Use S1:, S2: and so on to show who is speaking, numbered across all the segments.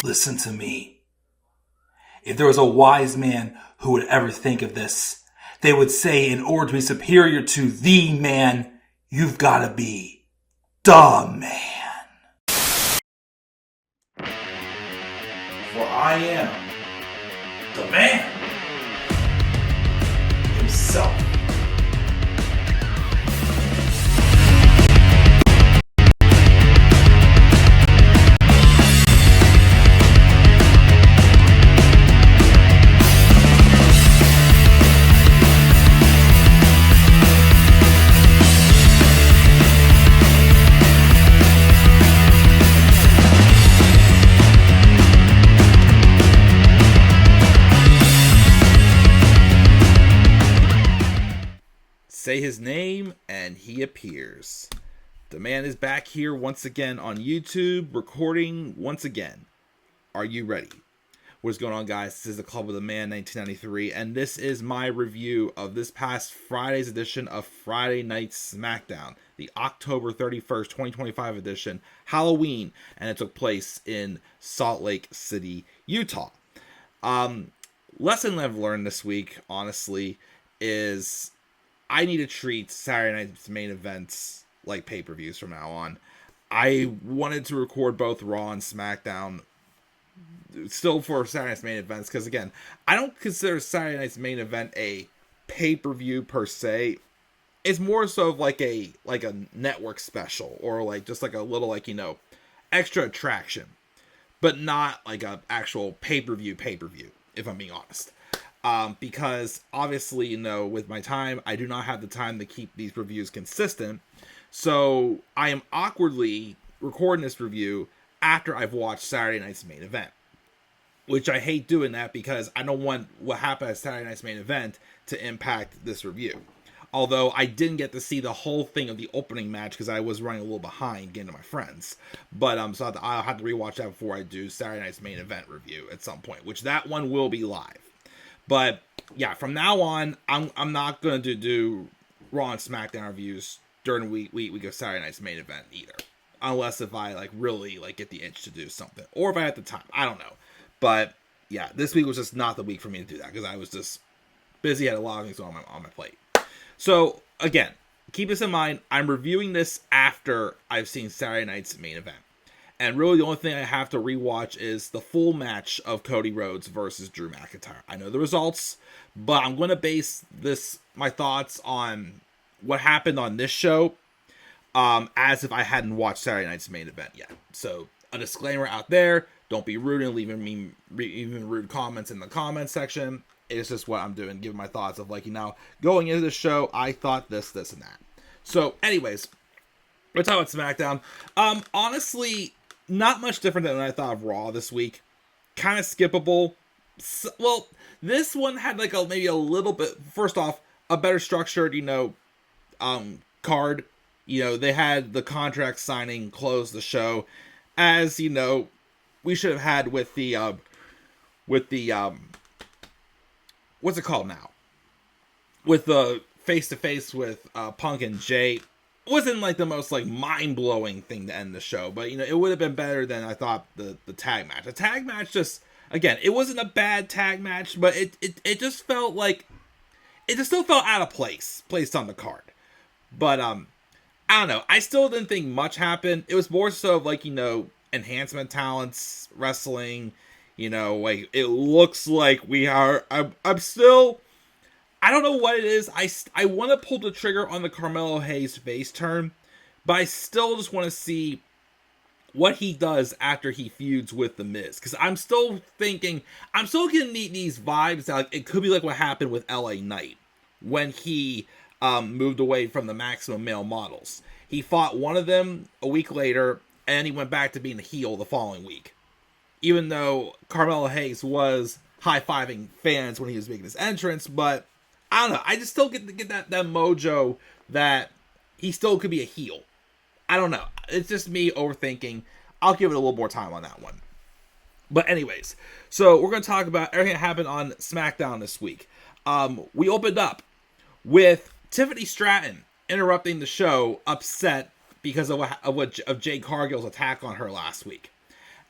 S1: Listen to me. If there was a wise man who would ever think of this, they would say in order to be superior to the man, you've got to be the man. For I am the man himself.
S2: Say his name and he appears. The man is back here once again on YouTube, recording once again. Are you ready? What's going on, guys? This is the Club of the Man 1993, and this is my review of this past Friday's edition of Friday Night SmackDown, the October 31st, 2025 edition, Halloween, and it took place in Salt Lake City, Utah. Lesson I've learned this week, honestly, is I need to treat Saturday night's main events like pay-per-views from now on. I wanted to record both Raw and SmackDown still for Saturday night's main events, because again, I don't consider Saturday night's main event a pay-per-view per se. It's more so of like a network special, or like just like a little extra attraction, but not like a actual pay-per-view, if I'm being honest. Because obviously, with my time, I do not have the time to keep these reviews consistent. So I am awkwardly recording this review after I've watched Saturday night's main event, which I hate doing that because I don't want what happened at Saturday night's main event to impact this review. Although I didn't get to see the whole thing of the opening match because I was running a little behind getting to my friends. But so I'll have to rewatch that before I do Saturday night's main event review at some point, which that one will be live. But yeah, from now on, I'm not going to do Raw and SmackDown reviews during the week of Saturday night's main event either. Unless if I really get the itch to do something. Or if I have the time. I don't know. But yeah, this week was just not the week for me to do that, because I was just busy, had a lot of things on my plate. So again, keep this in mind. I'm reviewing this after I've seen Saturday night's main event. And really the only thing I have to rewatch is the full match of Cody Rhodes versus Drew McIntyre. I know the results, but I'm going to base my thoughts on what happened on this show as if I hadn't watched Saturday night's main event yet. So a disclaimer out there, don't be rude and leaving me even rude comments in the comments section. It's just what I'm doing, giving my thoughts of going into the show, I thought this, and that. So anyways, we're talking about SmackDown. Honestly, not much different than I thought of Raw this week. Kind of skippable. Well, this one had maybe a little bit, first off, a better structured, card. They had the contract signing close the show, as we should have had with the what's it called now? With the face-to-face with Punk and Jade. Wasn't the most mind-blowing thing to end the show, but it would have been better than I thought the tag match. The tag match just, again, it wasn't a bad tag match, but it just felt it just still felt out of placed on the card. But I don't know, I still didn't think much happened. It was more so of enhancement talents, wrestling, it looks like we are, I'm still, I don't know what it is. I want to pull the trigger on the Carmelo Hayes face turn, but I still just want to see what he does after he feuds with The Miz. Because I'm still getting these vibes that it could be like what happened with LA Knight when he moved away from the Maximum Male Models. He fought one of them a week later, and he went back to being the heel the following week. Even though Carmelo Hayes was high-fiving fans when he was making his entrance, but I don't know. I just still get that mojo that he still could be a heel. I don't know. It's just me overthinking. I'll give it a little more time on that one. But anyways, so we're going to talk about everything that happened on SmackDown this week. We opened up with TIffany Stratton interrupting the show, upset because of Jade Cargill's attack on her last week.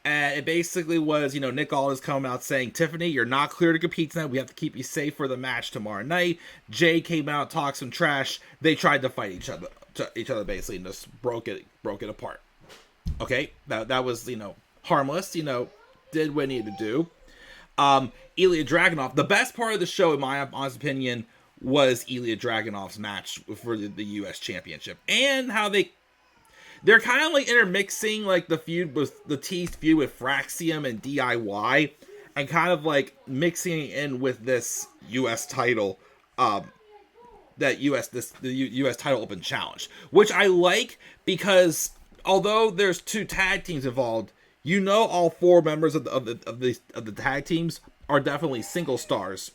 S2: And it basically was, Nick Aldis coming out saying, "TIffany, you're not clear to compete tonight. We have to keep you safe for the match tomorrow night." Jade came out, talked some trash. They tried to fight each other basically, and just broke it apart. Okay, that was, harmless, did what it needed to do. Ilja Dragunov, the best part of the show, in my honest opinion, was Ilja Dragunov's match for the U.S. Championship, and how they're kind of like intermixing like the teased feud with Fraxiom and DIY, and kind of like mixing it in with this U.S. title, the U.S. title open challenge, which I like, because although there's 2 tag teams involved, all 4 members of the tag teams are definitely single stars.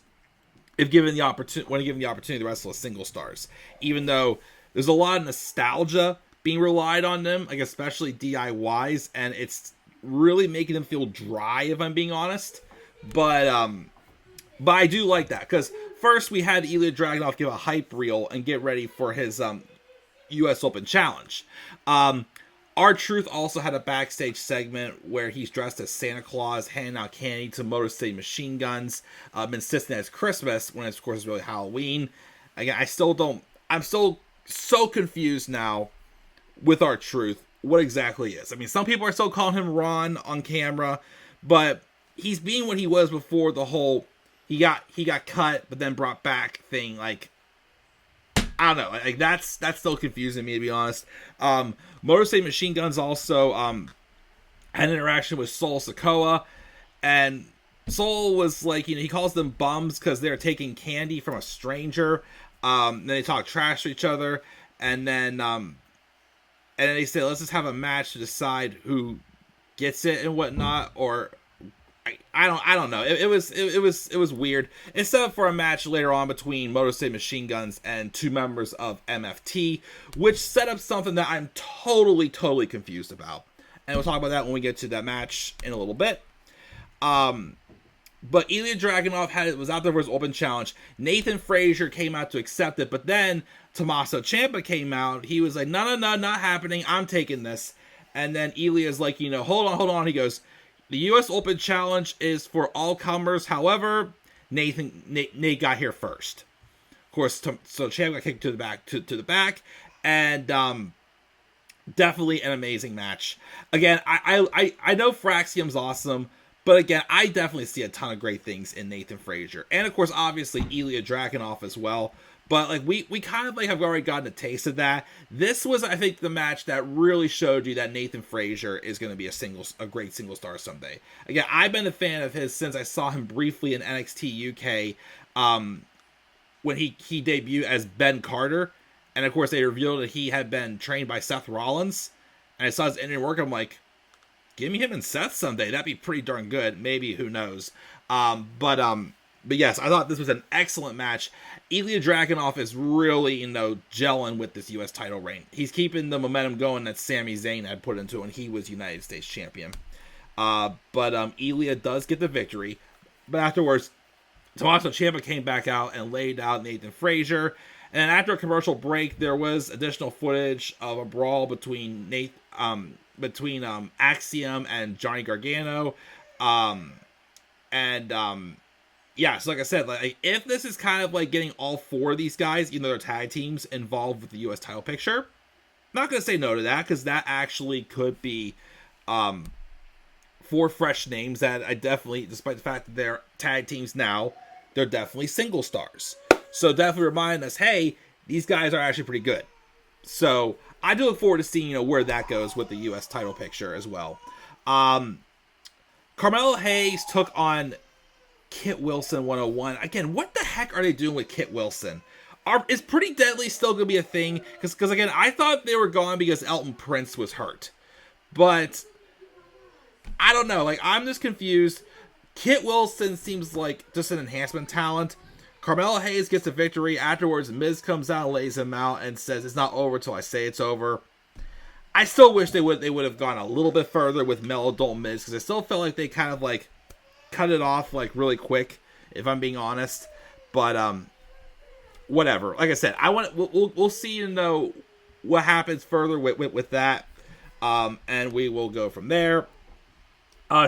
S2: If given the opportunity to wrestle as single stars, even though there's a lot of nostalgia being relied on them, like especially DIYs, and it's really making them feel dry, if I'm being honest. But I do like that, because first we had Ilja Dragunov give a hype reel and get ready for his U.S. Open Challenge. R-Truth also had a backstage segment where he's dressed as Santa Claus, handing out candy to Motor City Machine Guns, insisting that it's Christmas, when it's, of course, really Halloween. Again, I'm still so confused now with R-Truth, what exactly is. I mean, some people are still calling him Ron on camera, but he's being what he was before the whole he got cut but then brought back thing. Like, I don't know, like that's still confusing me, to be honest. Motor City Machine Guns also had an interaction with Sol Sikoa, and Sol was like, he calls them bums because they're taking candy from a stranger. Then they talk trash to each other, and then they say, let's just have a match to decide who gets it and whatnot. Or I don't know. It was weird. It's set up for a match later on between Motor City Machine Guns and 2 members of MFT, which set up something that I'm totally confused about. And we'll talk about that when we get to that match in a little bit. But Ilja Dragunov was out there for his open challenge. Nathan Frazer came out to accept it, but then Tommaso Ciampa came out. He was like, no, not happening. I'm taking this. And then Ilja's like, hold on. He goes, the U.S. Open Challenge is for all comers. However, Nate got here first. Of course, so Ciampa got kicked to the back, and definitely an amazing match. Again, I know Fraxiom's awesome, but again, I definitely see a ton of great things in Nathan Frazer, and of course, obviously Ilja Dragunov as well. But like we kind of like have already gotten a taste of that. This was, I think, the match that really showed you that Nathan Frazer is going to be a great single star someday. Again, I've been a fan of his since I saw him briefly in NXT UK, when he debuted as Ben Carter, and of course they revealed that he had been trained by Seth Rollins. And I saw his in-ring work. I'm like, give me him and Seth someday. That'd be pretty darn good. Maybe, who knows? But yes, I thought this was an excellent match. Ilja Dragunov is really, gelling with this U.S. title reign. He's keeping the momentum going that Sami Zayn had put into when he was United States champion. But Ilja does get the victory. But afterwards, Tommaso Ciampa came back out and laid out Nathan Frazer. And after a commercial break, there was additional footage of a brawl between Axiom and Johnny Gargano. Yeah, so like I said, like if this is kind of like getting all 4 of these guys, even though they're tag teams, involved with the U.S. title picture, I'm not going to say no to that, because that actually could be 4 fresh names that I definitely, despite the fact that they're tag teams now, they're definitely single stars. So definitely remind us, hey, these guys are actually pretty good. So I do look forward to seeing, where that goes with the U.S. title picture as well. Carmelo Hayes took on Kit Wilson 101. Again, what the heck are they doing with Kit Wilson? Is Pretty Deadly still going to be a thing? Because again, I thought they were gone because Elton Prince was hurt. But I don't know. Like, I'm just confused. Kit Wilson seems like just an enhancement talent. Carmelo Hayes gets a victory. Afterwards, Miz comes out and lays him out and says it's not over till I say it's over. I still wish they would have gone a little bit further with Mel Adult Miz, because I still felt like they kind of like cut it off like really quick, if I'm being honest. But whatever. Like I said, we'll see what happens further with that, and we will go from there.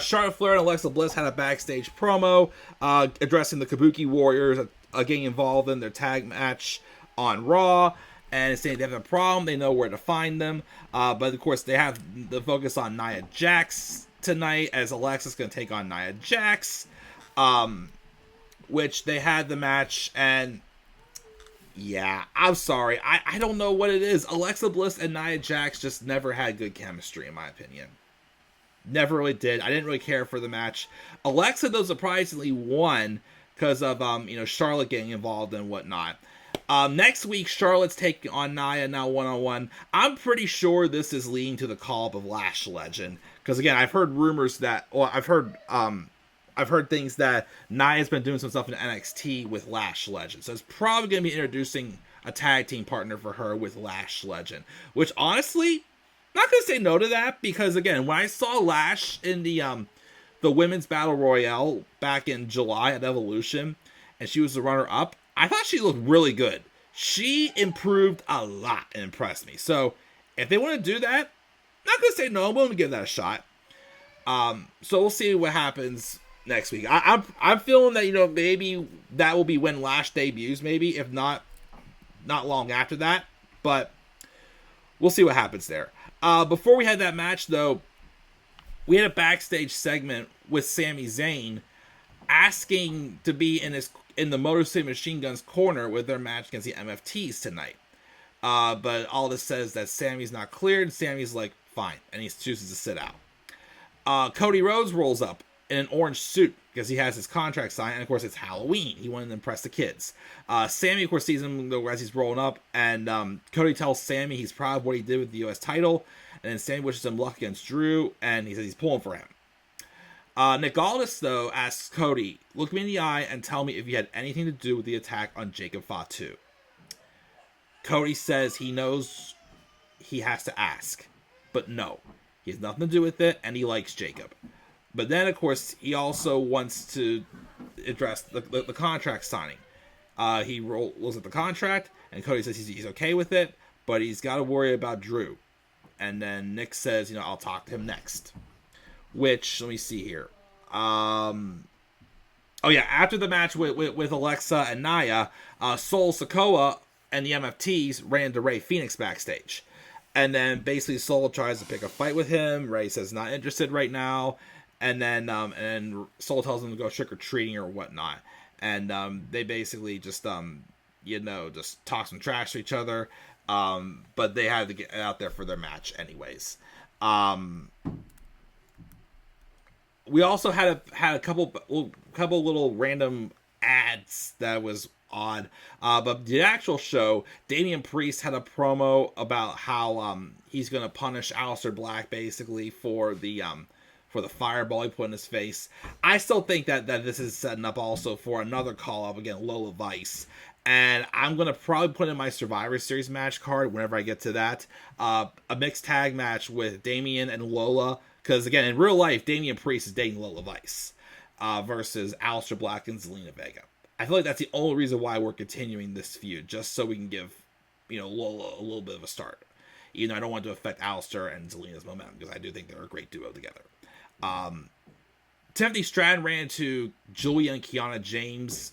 S2: Charlotte Flair and Alexa Bliss had a backstage promo addressing the Kabuki Warriors getting involved in their tag match on Raw, and saying they have a problem, they know where to find them. But of course, they have the focus on Nia Jax tonight, as Alexa's going to take on Nia Jax, which they had the match, and yeah, I'm sorry, I don't know what it is. Alexa Bliss and Nia Jax just never had good chemistry, in my opinion. Never really did. I didn't really care for the match. Alexa, though, surprisingly won because of Charlotte getting involved and whatnot. Next week, Charlotte's taking on Nia now one-on-one. I'm pretty sure this is leading to the call-up of Lash Legend, because again, I've heard rumors that, well, I've heard things that Nia's been doing some stuff in NXT with Lash Legend, so it's probably going to be introducing a tag team partner for her with Lash Legend, which honestly, not going to say no to that, because again, when I saw Lash in the Women's Battle Royale back in July at Evolution, and she was the runner-up, I thought she looked really good. She improved a lot and impressed me. So, if they want to do that, not going to say no, I'm willing to give that a shot. So we'll see what happens next week. I'm feeling that, maybe that will be when Lash debuts, maybe, if not long after that, but we'll see what happens there. Before we had that match, though, we had a backstage segment with Sami Zayn asking to be in the Motor City Machine Guns corner with their match against the MFTs tonight. But Aldis says that Sammy's not cleared. Sammy's like, fine, and he chooses to sit out. Cody Rhodes rolls up in an orange suit because he has his contract signed, and of course it's Halloween. He wanted to impress the kids. Sammy, of course, sees him as he's rolling up, and Cody tells Sammy he's proud of what he did with the U.S. title, and then Sammy wishes him luck against Drew, and he says he's pulling for him. Nick Aldis, though, asks Cody, look me in the eye and tell me if you had anything to do with the attack on Jacob Fatu. Cody says he knows he has to ask, but no, he has nothing to do with it, and he likes Jacob. But then, of course, he also wants to address the contract signing. He looks at the contract, and Cody says he's okay with it, but he's got to worry about Drew. And then Nick says, I'll talk to him next. Which, let me see here. After the match with Alexa and Nia, Sol Sikoa and the MFTs ran into Rey Fenix backstage. And then basically Sol tries to pick a fight with him. Rey says not interested right now. And then Sol tells him to go trick-or-treating or whatnot. And they basically just talk some trash to each other. But they had to get out there for their match anyways. We also had a couple little random ads that was odd. But the actual show, Damian Priest had a promo about how he's going to punish Aleister Black basically for the fireball he put in his face. I still think that this is setting up also for another call-up against Lola Vice. And I'm going to probably put in my Survivor Series match card whenever I get to that. A mixed tag match with Damian and Lola. Because, again, in real life, Damian Priest is dating Lola Vice versus Aleister Black and Zelina Vega. I feel like that's the only reason why we're continuing this feud, just so we can give, Lola a little bit of a start. Even though I don't want to affect Aleister and Zelina's momentum, because I do think they're a great duo together. Tiffany Stratton ran into Julia and Kiana James.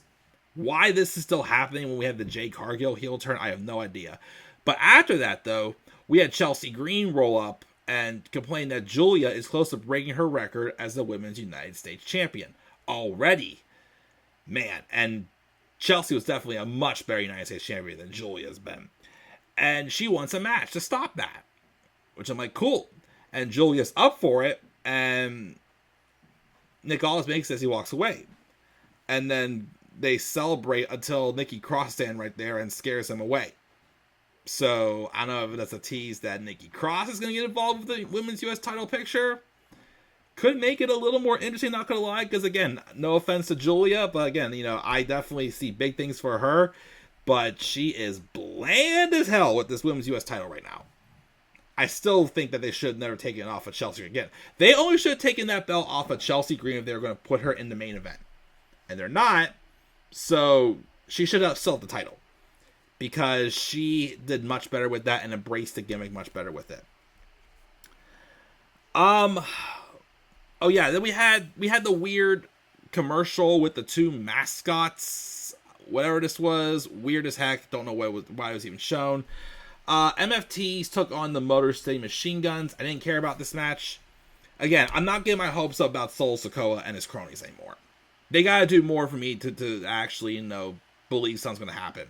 S2: Why this is still happening when we have the Jade Cargill heel turn, I have no idea. But after that, though, we had Chelsea Green roll up and complain that Julia is close to breaking her record as the Women's United States Champion already. Man, and Chelsea was definitely a much better United States Champion than Julia's been. And she wants a match to stop that. Which I'm like, cool. And Julia's up for it, and Nick Aldis makes as he walks away. And then they celebrate until Nikki Cross stands right there and scares him away. So, I don't know if that's a tease that Nikki Cross is going to get involved with the Women's U.S. title picture. Could make it a little more interesting, not going to lie, because, again, no offense to Julia, but, again, I definitely see big things for her, but she is bland as hell with this Women's U.S. title right now. I still think that they should have never taken it off of Chelsea again. They only should have taken that belt off of Chelsea Green if they were going to put her in the main event. And they're not, so she should have still the title. Because she did much better with that and embraced the gimmick much better with it. Oh yeah, then we had the weird commercial with the two mascots, whatever this was, weird as heck. Don't know why it was even shown. MFTs took on the Motor City Machine Guns. I didn't care about this match. Again, I'm not getting my hopes up about Solo Sikoa and his cronies anymore. They gotta do more for me to actually, believe something's gonna happen.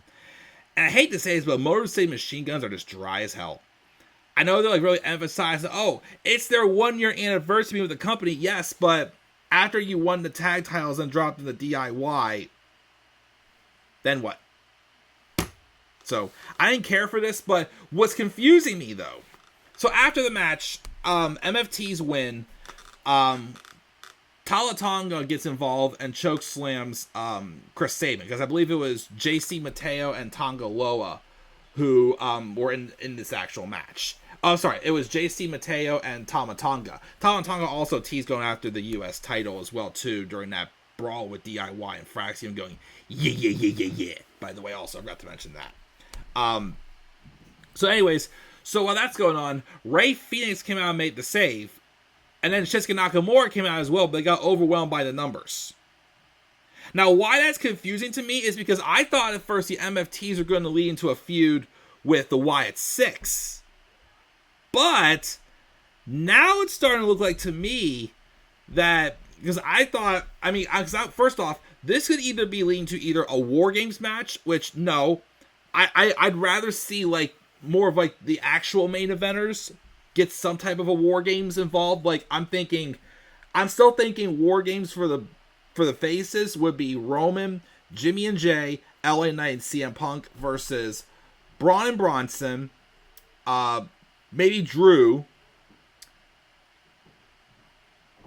S2: And I hate to say this, but Motor City Machine Guns are just dry as hell. I know they're really emphasizing, it's their 1-year anniversary with the company. Yes, but after you won the tag titles and dropped in the DIY, then what? So, I didn't care for this, but what's confusing me, though, so after the match, MFTs win, Talatonga gets involved and choke slams Chris Sabin, because I believe it was JC Mateo and Tonga Loa who were in this actual match. Oh, sorry, it was JC Mateo and Tama Tonga. Tama Tonga also teased going after the U.S. title as well, too, during that brawl with DIY and Fraxiom going, yeah. By the way, also, I forgot to mention that. So anyways, so while that's going on, Fenix came out and made the save, and then Shinsuke Nakamura came out as well, but they got overwhelmed by the numbers. Now, why that's confusing to me is because I thought at first the MFTs were going to lead into a feud with the Wyatt Six. But now it's starting to look like to me that, because I thought, first off, this could either be leading to either a War Games match, which no, I'd rather see more of the actual main eventers get some type of a War Games involved. I'm still thinking War Games for the faces would be Roman, Jimmy and Jay, LA Knight, and CM Punk versus Braun and Bronson, maybe Drew,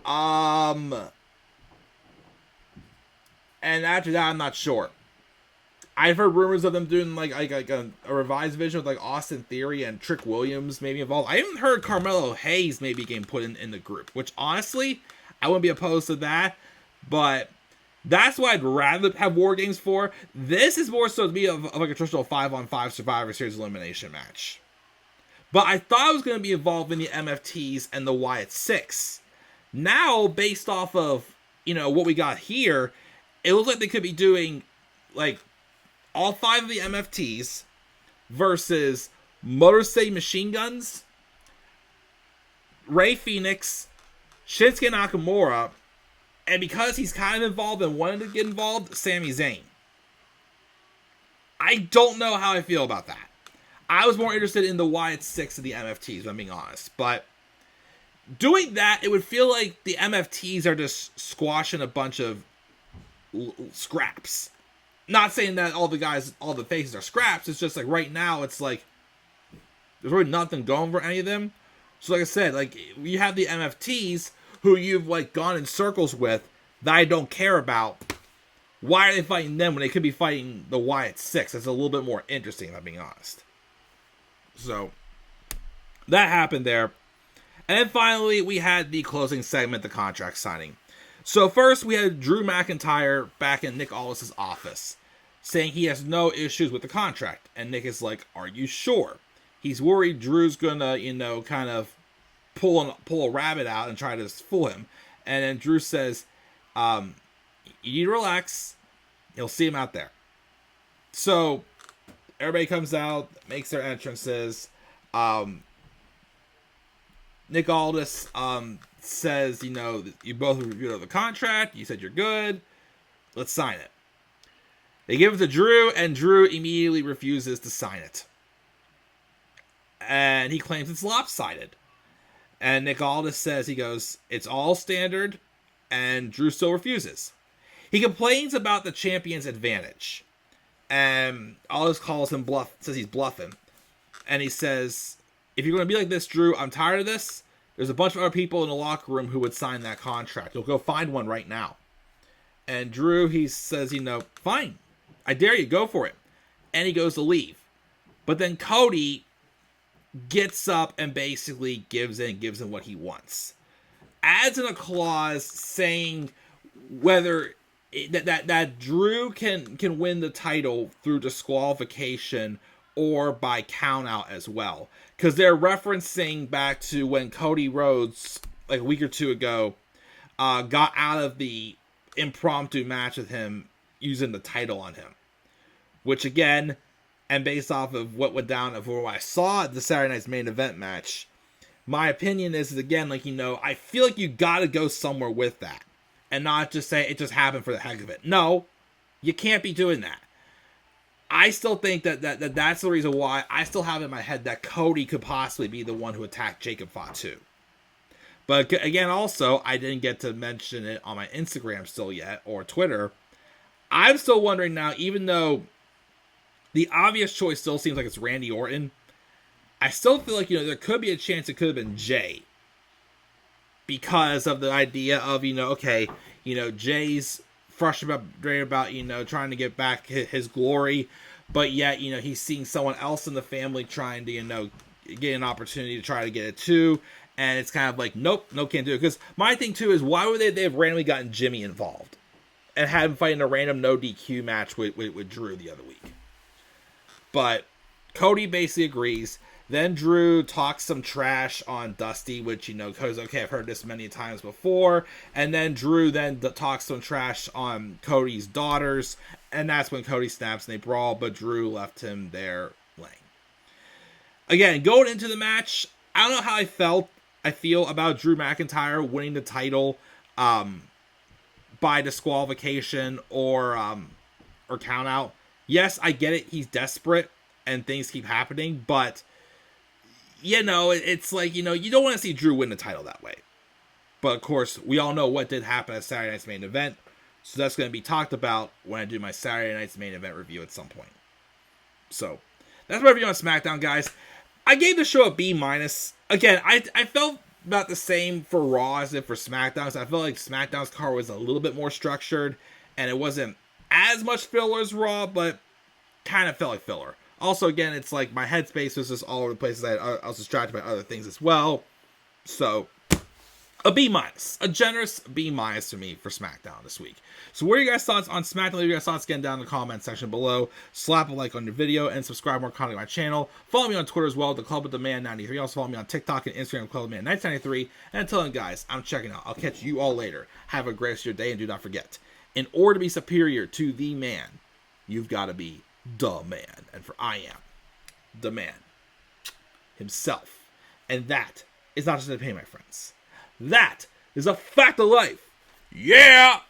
S2: and after that, I'm not sure. I've heard rumors of them doing a revised version with Austin Theory and Trick Williams maybe involved. I even heard Carmelo Hayes maybe getting put in the group, which honestly, I wouldn't be opposed to that. But that's what I'd rather have War Games for. This is more so to be of a traditional 5-on-5 Survivor Series elimination match. But I thought it was going to be involved in the MFTs and the Wyatt Six. Now, based off of, what we got here, it looks like they could be doing, all 5 of the MFTs versus Motor City Machine Guns, Fenix, Shinsuke Nakamura, and because he's kind of involved and wanted to get involved, Sami Zayn. I don't know how I feel about that. I was more interested in the Wyatt Six of the MFTs, if I'm being honest. But doing that, it would feel like the MFTs are just squashing a bunch of scraps. Not saying that all the faces are scraps. It's just right now, it's there's really nothing going for any of them. So like I said, you have the MFTs who you've gone in circles with that I don't care about. Why are they fighting them when they could be fighting the Wyatt Six? That's a little bit more interesting, if I'm being honest. So that happened there. And then finally, we had the closing segment, the contract signing. So first, we had Drew McIntyre back in Nick Aldis' office, saying he has no issues with the contract. And Nick is like, are you sure? He's worried Drew's gonna, kind of pull a rabbit out and try to fool him. And then Drew says, you need to relax. You'll see him out there. So everybody comes out, makes their entrances. Nick Aldis says, you both reviewed the contract. You said you're good. Let's sign it. They give it to Drew, and Drew immediately refuses to sign it. And he claims it's lopsided. And Nick Aldis says, he goes, it's all standard, and Drew still refuses. He complains about the champion's advantage. And Aldis calls him says he's bluffing. And he says, if you're going to be like this, Drew, I'm tired of this. There's a bunch of other people in the locker room who would sign that contract. You'll go find one right now. And Drew, he says, fine. I dare you, go for it. And he goes to leave. But then Cody gets up and basically gives in what he wants. Adds in a clause saying whether that Drew can win the title through disqualification or by count out as well. Because they're referencing back to when Cody Rhodes, a week or two ago, got out of the impromptu match with him using the title on him. Which again, and based off of what went down of what I saw at the Saturday Night's main event match, my opinion is again, like, I feel like you gotta go somewhere with that. And not just say it just happened for the heck of it. No, you can't be doing that. I still think that's the reason why I still have in my head that Cody could possibly be the one who attacked Jacob Fatu. But again, also, I didn't get to mention it on my Instagram still yet, or Twitter. I'm still wondering now, even though the obvious choice still seems like it's Randy Orton, I still feel like, there could be a chance it could have been Jay. Because of the idea of, Jay's frustrated about, trying to get back his glory, but yet, he's seeing someone else in the family trying to, get an opportunity to try to get it too, and it's kind of like, nope, can't do it. Because my thing too is, why would they have randomly gotten Jimmy involved and had him fighting a random no DQ match with Drew the other week? But Cody basically agrees. Then Drew talks some trash on Dusty, which, Cody's okay, I've heard this many times before. And then Drew then talks some trash on Cody's daughters. And that's when Cody snaps and they brawl, but Drew left him there laying. Again, going into the match, I don't know how I feel about Drew McIntyre winning the title by disqualification or count out. Yes, I get it. He's desperate and things keep happening, but it's like, you don't want to see Drew win the title that way. But of course, we all know what did happen at Saturday Night's main event. So that's going to be talked about when I do my Saturday Night's main event review at some point. So that's my review on SmackDown, guys. I gave the show a B-. Again, I felt about the same for Raw as if for SmackDown. So I felt like SmackDown's card was a little bit more structured. And it wasn't as much filler as Raw, but kind of felt like filler. Also, again, it's like my headspace was just all over the place. I was distracted by other things as well. So, a B-. A generous B- to me for SmackDown this week. So, what are your guys' thoughts on SmackDown? Leave your guys' thoughts again down in the comment section below. Slap a like on your video and subscribe more content to my channel. Follow me on Twitter as well, The Club with the Man 93. Also, follow me on TikTok and Instagram, Club with the Man 1993. And until then, guys, I'm checking out. I'll catch you all later. Have a great rest of your day, and do not forget, in order to be superior to the man, you've got to be the man. And for I am the man himself. And that is not just an opinion, my friends. That is a fact of life. Yeah!